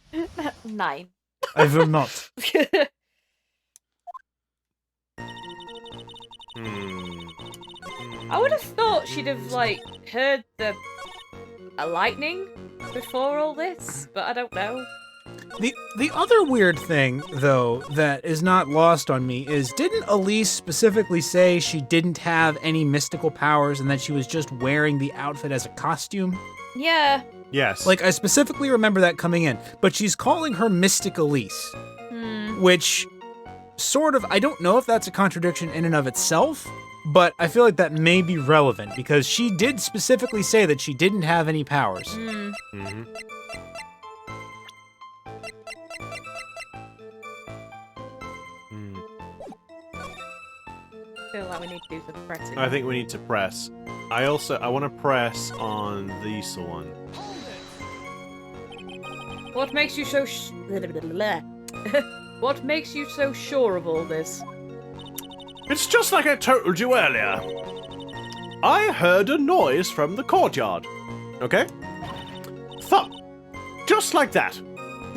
9. I will not. I would have thought she'd have, like, heard a lightning before all this, but I don't know. The other weird thing, though, that is not lost on me is, didn't Elise specifically say she didn't have any mystical powers and that she was just wearing the outfit as a costume? Yeah. Yes. Like, I specifically remember that coming in, but she's calling her Mystic Elise, which sort of, I don't know if that's a contradiction in and of itself, but I feel like that may be relevant because she did specifically say that she didn't have any powers. Mm-hmm. I feel like we need to do some pressing. I think we need to press. I want to press on this one. What makes you so What makes you so sure of all this? It's just like I told you earlier. I heard a noise from the courtyard. Okay? Thump. Just like that.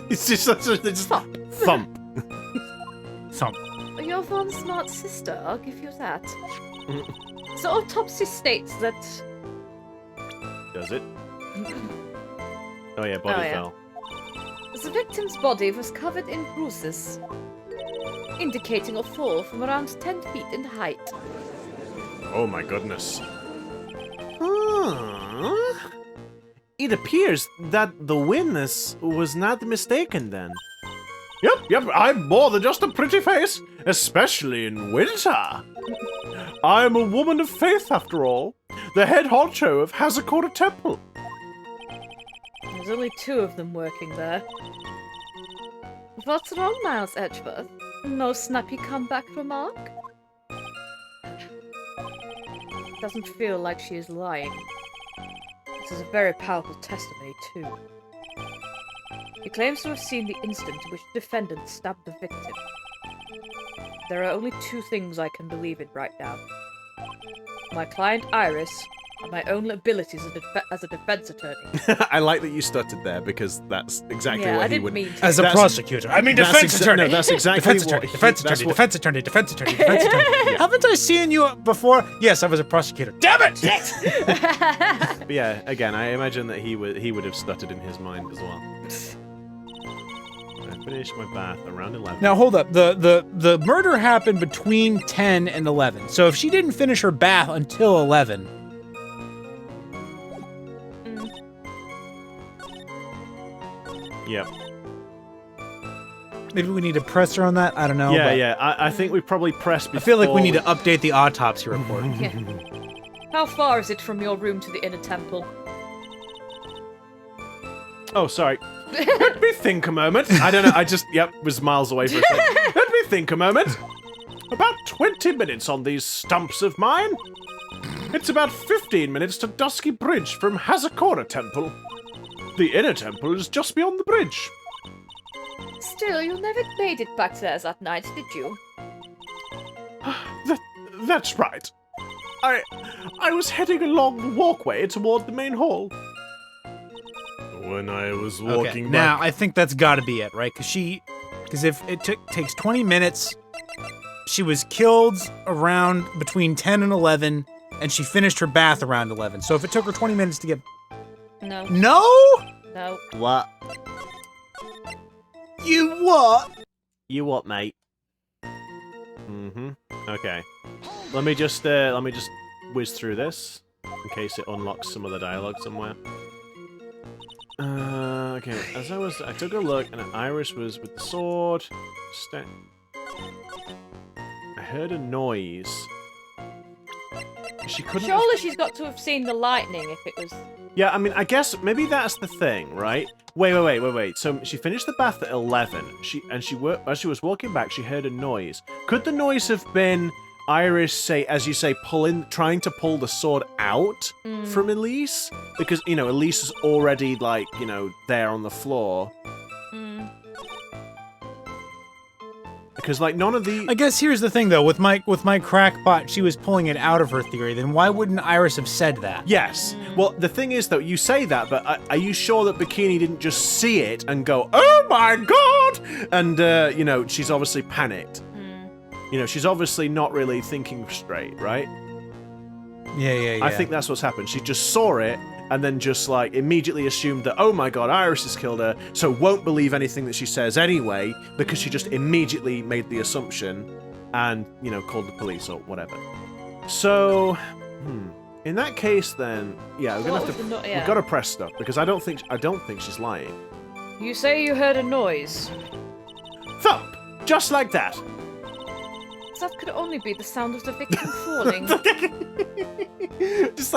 It's just thump. Thump. Thump. You're one smart sister, I'll give you that. The autopsy states that... Does it? Oh yeah, body fell. The victim's body was covered in bruises, indicating a fall from around 10 feet in height. Oh my goodness. It appears that the witness was not mistaken then. Yep, I'm more than just a pretty face, especially in winter. I'm a woman of faith, after all, the head honcho of Hazakura Temple. There's only 2 of them working there. What's wrong, Miles Edgeworth? No snappy comeback remark? Doesn't feel like she is lying. This is a very powerful testimony, too. He claims to have seen the instant in which the defendant stabbed the victim. There are only 2 things I can believe in right now. My client Iris, and my own abilities as a defense attorney. I like that you stuttered there because that's exactly Yeah, what I he didn't would. mean to. As a That's- prosecutor. I mean, that's defense attorney. No, that's exactly defense what attorney, defense that's attorney, what- defense attorney, defense attorney, defense attorney. Haven't I seen you before? Yes, I was a prosecutor. Damn it! But yeah, again, I imagine that he would have stuttered in his mind as well. I finished my bath around 11. Now hold up. The murder happened between 10 and 11. So if she didn't finish her bath until 11, Yep. maybe we need to press her on that. I don't know. Yeah, but yeah. I think we probably pressed before. I feel like we need to update the autopsy report. Yeah. How far is it from your room to the inner temple? Oh, sorry. Let me think a moment. I don't know. I just, was miles away for a second. Let me think a moment. About 20 minutes on these stumps of mine. It's about 15 minutes to Dusky Bridge from Hazakura Temple. The inner temple is just beyond the bridge. Still, you never made it back there that night, did you? That's right. I was heading along the walkway toward the main hall. When I was walking Now I think that's got to be it, right? Because if it takes 20 minutes, she was killed around between 10 and 11, and she finished her bath around 11. So if it took her 20 minutes to get No. no, What? you what? You what, mate? Mm-hmm. Okay. Let me just whiz through this in case it unlocks some of the dialogue somewhere. Okay. I took a look, and Iris was with the sword. I heard a noise. She couldn't. Surely she's got to have seen the lightning if it was. Yeah, I mean, I guess maybe that's the thing, right? Wait. So she finished the bath at 11. As she was walking back, she heard a noise. Could the noise have been Iris, as you say, trying to pull the sword out from Elise? Because, Elise is already, there on the floor. Because, none of the... I guess here's the thing, though. With my crackpot, she was pulling it out of her theory. Then why wouldn't Iris have said that? Yes. Well, the thing is, though, you say that, but are you sure that Bikini didn't just see it and go, oh my god! And, she's obviously panicked. She's obviously not really thinking straight, right? Yeah. I think that's what's happened. She just saw it and then just, immediately assumed that, oh my god, Iris has killed her, so won't believe anything that she says anyway, because she just immediately made the assumption and, called the police or whatever. So, in that case, then, yeah, we're gonna have to... We've got to press stuff, because I don't think she's lying. You say you heard a noise. Thump! Just like that! That could only be the sound of the victim falling. Just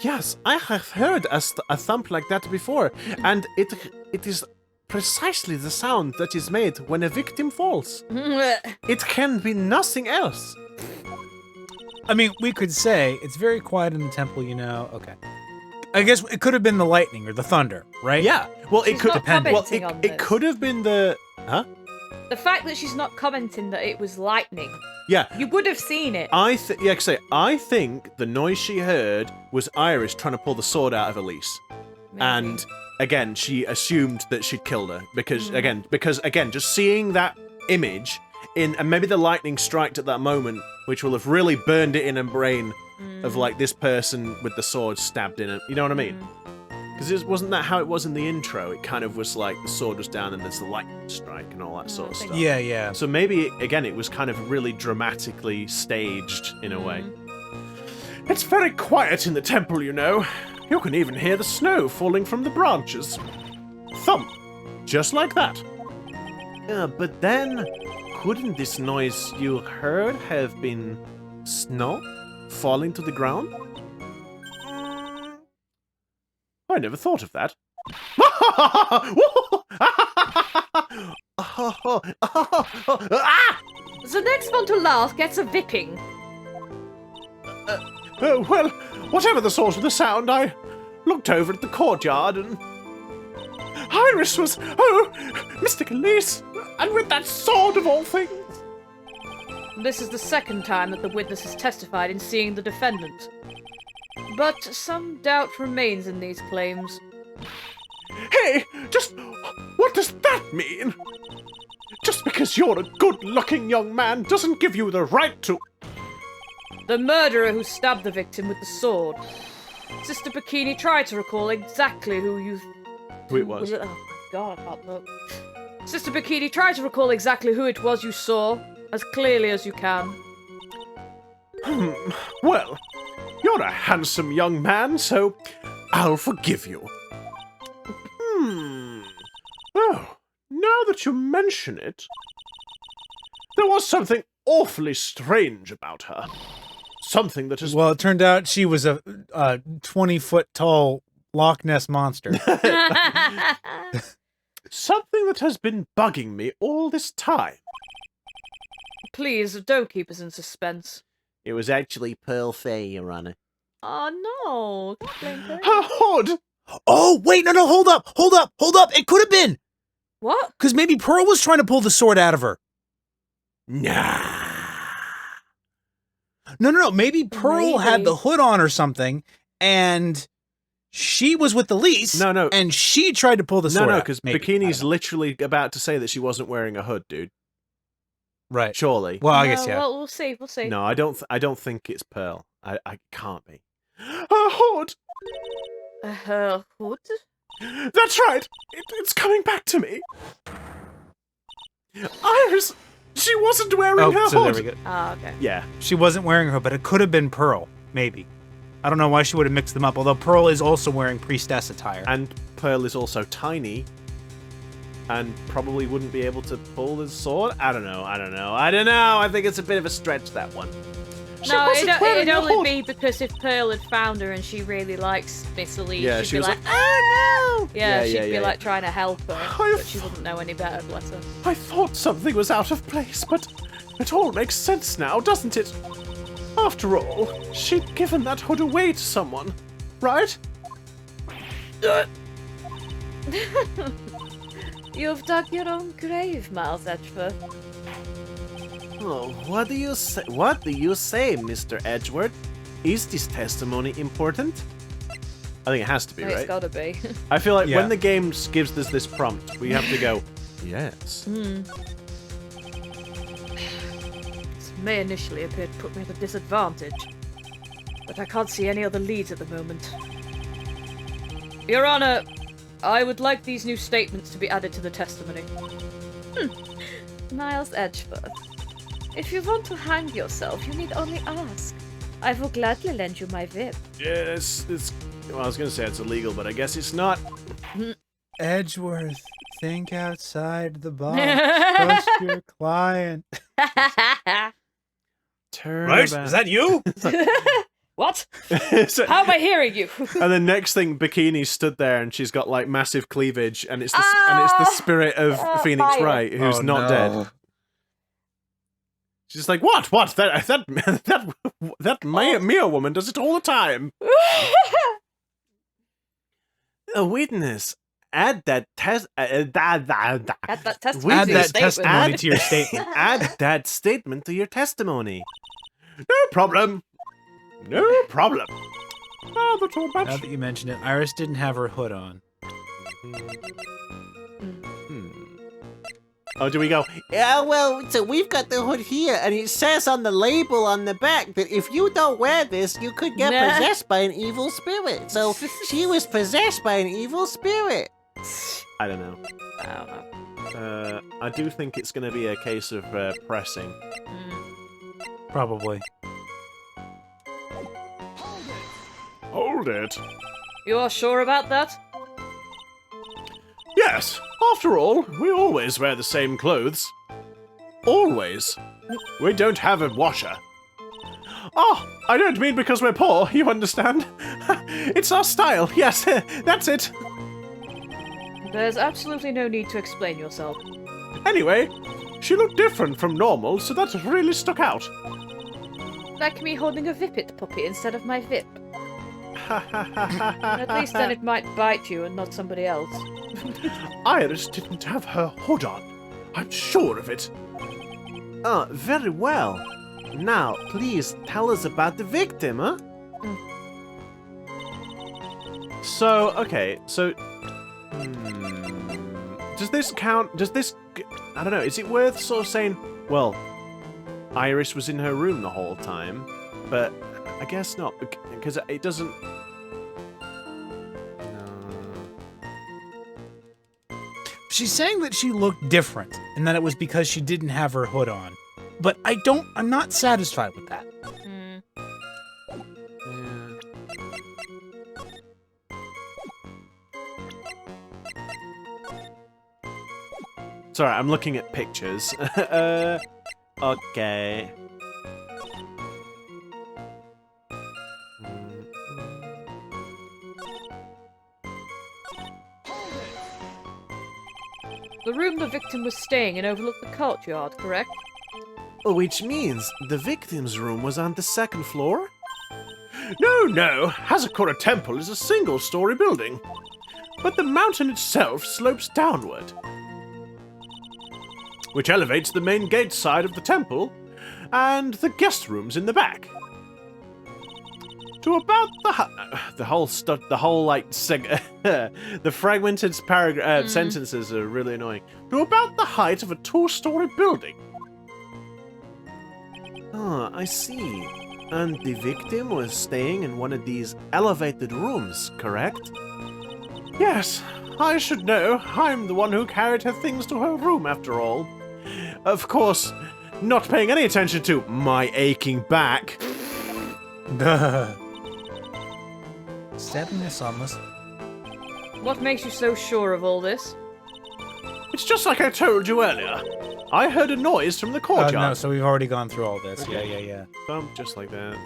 yes, I have heard a thump like that before, and it is precisely the sound that is made when a victim falls. It can be nothing else. I mean, we could say it's very quiet in the temple, Okay. I guess it could have been the lightning or the thunder, right? Yeah. Well, She's it could not depend. Well, commenting on it this. could have been the The fact that she's not commenting that it was lightning. Yeah. You would have seen it. I think the noise she heard was Iris trying to pull the sword out of Elise. Maybe. And again, she assumed that she'd killed her because just seeing that image and maybe the lightning striked at that moment, which will have really burned it in her brain of this person with the sword stabbed in it. You know what I mean? Because wasn't that how it was in the intro? It kind of was the sword was down and there's the lightning strike and all that sort of stuff. Yeah. So maybe, it was kind of really dramatically staged in a way. It's very quiet in the temple, You can even hear the snow falling from the branches. Thump! Just like that. But then, couldn't this noise you heard have been snow falling to the ground? I never thought of that. The next one to laugh gets a whipping. Well, whatever the source of the sound, I looked over at the courtyard and Iris was, Mystic Elise, and with that sword of all things. This is the second time that the witness has testified in seeing the defendant. But some doubt remains in these claims. Hey, just what does that mean? Just because you're a good-looking young man doesn't give you the right to... The murderer who stabbed the victim with the sword. Sister Bikini tried to recall exactly who Who it was. Oh my god, I can't look. Sister Bikini, try to recall exactly who it was you saw, as clearly as you can. Well, you're a handsome young man, so I'll forgive you. Oh, now that you mention it, there was something awfully strange about her. Something that has... Well, it turned out she was a 20-foot-tall Loch Ness monster. Something that has been bugging me all this time. Please, don't keep us in suspense. It was actually Pearl Fay, Your Honor. Oh no, don't blame her. Her hood! Oh, wait, no, hold up. It could have been. What? Because maybe Pearl was trying to pull the sword out of her. Nah. No. Maybe Pearl had the hood on or something, and she was with the lease. No. And she tried to pull the sword out. No, because Maybe. Bikini's literally about to say that she wasn't wearing a hood, dude. Right. Surely. Well, I guess, yeah. Well, we'll see. No, I don't think it's Pearl. I can't be. Her hood! Her hood? That's right! It's coming back to me! Iris! She wasn't wearing her so hood! there we go. Ah, okay. Yeah. She wasn't wearing her, but it could have been Pearl. Maybe. I don't know why she would have mixed them up, although Pearl is also wearing priestess attire. And Pearl is also tiny. And probably wouldn't be able to pull the sword? I don't know. I think it's a bit of a stretch, that one. No, it'd a only hood. be because if Pearl had found her and she really likes Miss Elise, Yeah, she'd she be was like, like, oh no! Yeah, Yeah, she'd yeah, be yeah, like trying to help her, but she wouldn't know any better, bless her. I thought something was out of place, but it all makes sense now, doesn't it? After all, she'd given that hood away to someone, right? You've dug your own grave, Miles Edgeworth. Oh, what do you say, Mr. Edgeworth? Is this testimony important? I think it has to be, It's right? gotta be. I feel like Yeah. when the game gives us this prompt, we have to go, yes. This may initially appear to put me at a disadvantage, but I can't see any other leads at the moment. Your Honor, I would like these new statements to be added to the testimony. Miles Edgeworth, if you want to hang yourself, you need only ask. I will gladly lend you my whip. Yes, well, I was going to say it's illegal, but I guess it's not. Edgeworth, think outside the box. Trust your client. Turn Right? about. Is that you? What? So- How am I hearing you? and the next thing, Bikini stood there and she's got like massive cleavage, and it's the spirit of Phoenix fire. Wright, who's Oh, not no. dead. She's just like, what? That Mia woman does it all the time. A witness. Add that Add that testimony Add to your that statement. testimony to your statement. add that statement to your testimony. No problem. No problem. Oh, that's all Now much. that you mention it, Iris didn't have her hood on. Oh, do we go? Yeah, well, so we've got the hood here, and it says on the label on the back that if you don't wear this, you could get Nah. possessed by an evil spirit. So she was possessed by an evil spirit. I don't know. I don't know. I do think it's going to be a case of pressing. Probably. Hold it. You are sure about that? Yes. After all, we always wear the same clothes. Always. We don't have a washer. Oh, I don't mean because we're poor, you understand? It's our style, yes, that's it. There's absolutely no need to explain yourself. Anyway, she looked different from normal, so that really stuck out. Like me holding a Whippet puppy instead of my whip. At least then it might bite you and not somebody else. Iris didn't have her hood on. I'm sure of it. Oh, very well. Now, please tell us about the victim, huh? So, okay, so... Does this count... Does this... I don't know, is it worth sort of saying, well, Iris was in her room the whole time, but I guess not, because it doesn't... She's saying that she looked different, and that it was because she didn't have her hood on. But I'm not satisfied with that. Sorry, I'm looking at pictures. Okay. The room the victim was staying in overlooked the courtyard, correct? Which means the victim's room was on the second floor? No. Hazakura Temple is a single-story building. But the mountain itself slopes downward, which elevates the main gate side of the temple and the guest rooms in the back. To about the fragmented sentences are really annoying. To about the height of a 2-story building. Ah, I see. And the victim was staying in one of these elevated rooms, correct? Yes, I should know. I'm the one who carried her things to her room, after all. Of course, not paying any attention to my aching back. Stabbing this harmless. What makes you so sure of all this? It's just like I told you earlier. I heard a noise from the courtyard. No, so we've already gone through all this. Okay. Yeah. Bump, just like that.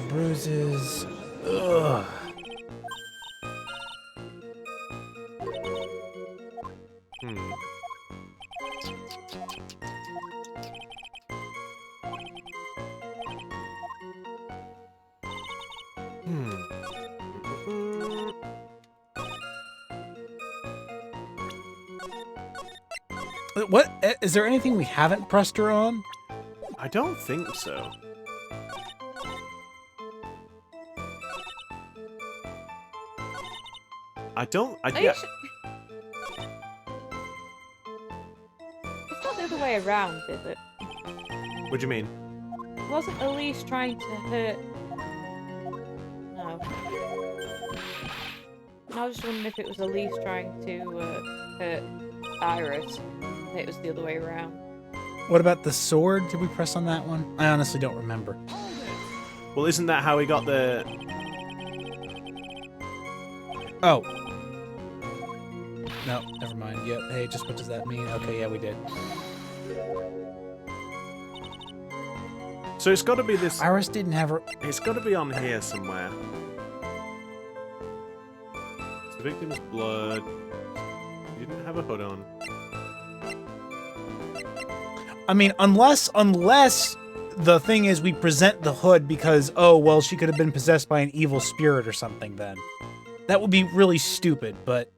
Bruises. Ugh. What? Is there anything we haven't pressed her on? I don't think so. It's not the other way around, is it? What do you mean? Wasn't Elise trying to hurt... No. I was just wondering if it was Elise trying to hurt Iris. It was the other way around. What about the sword? Did we press on that one? I honestly don't remember. Well, isn't that how we got the... Oh. No, never mind. Yep. Hey, just what does that mean? Okay, yeah, we did. So it's got to be this... Iris didn't have her... It's got to be on here somewhere. It's the victim's blood. You didn't have a hood on. I mean, unless the thing is we present the hood because, oh, well, she could have been possessed by an evil spirit or something then. That would be really stupid, but...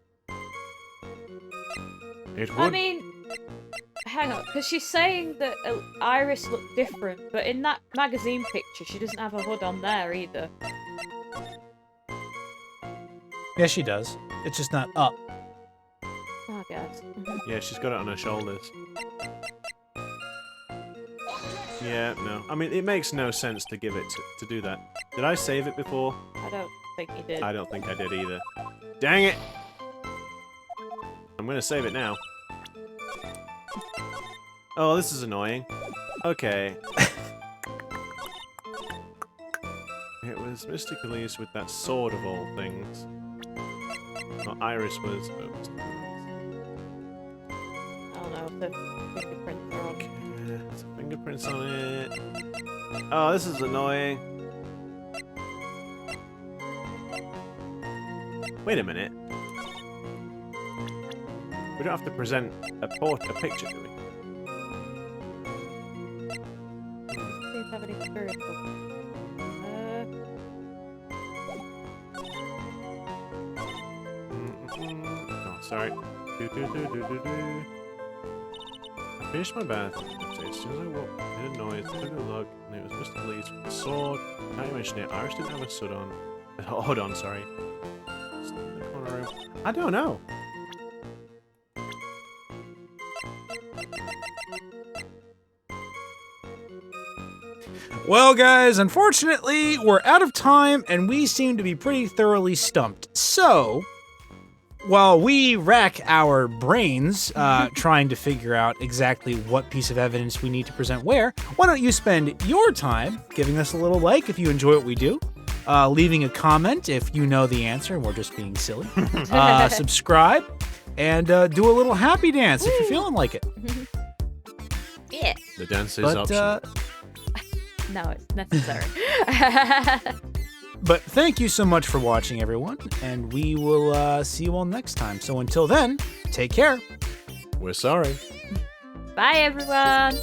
It would. I mean, hang on, because she's saying that Iris looked different, but in that magazine picture, she doesn't have a hood on there either. Yeah, she does. It's just not up. I guess. Yeah, she's got it on her shoulders. Yeah, no. I mean, it makes no sense to give it to do that. Did I save it before? I don't think you did. I don't think I did either. Dang it! I'm gonna save it now. Oh, this is annoying. Okay. It was Mystic Elise with that sword of all things. Well, Iris was... Oops. I don't know if the fingerprints are on. Yeah, there's fingerprints on it. Oh, this is annoying. Wait a minute. We don't have to present a picture, do we? See if I have any spiritual. Oh, sorry. I finished my bath. As soon as I woke, I heard a noise, took a look, and it was Mr. Lee's with the sword. Now you mention it, Iris didn't have a sword on. Hold on, sorry. In the corner room. I don't know. Well, guys, unfortunately, we're out of time, and we seem to be pretty thoroughly stumped. So, while we rack our brains trying to figure out exactly what piece of evidence we need to present where, why don't you spend your time giving us a little like if you enjoy what we do, leaving a comment if you know the answer and we're just being silly, subscribe, and do a little happy dance if you're feeling like it. Yeah. The dance is But, optional. No, it's necessary. But thank you so much for watching, everyone, and we will see you all next time. So until then, take care. We're sorry. Bye, everyone.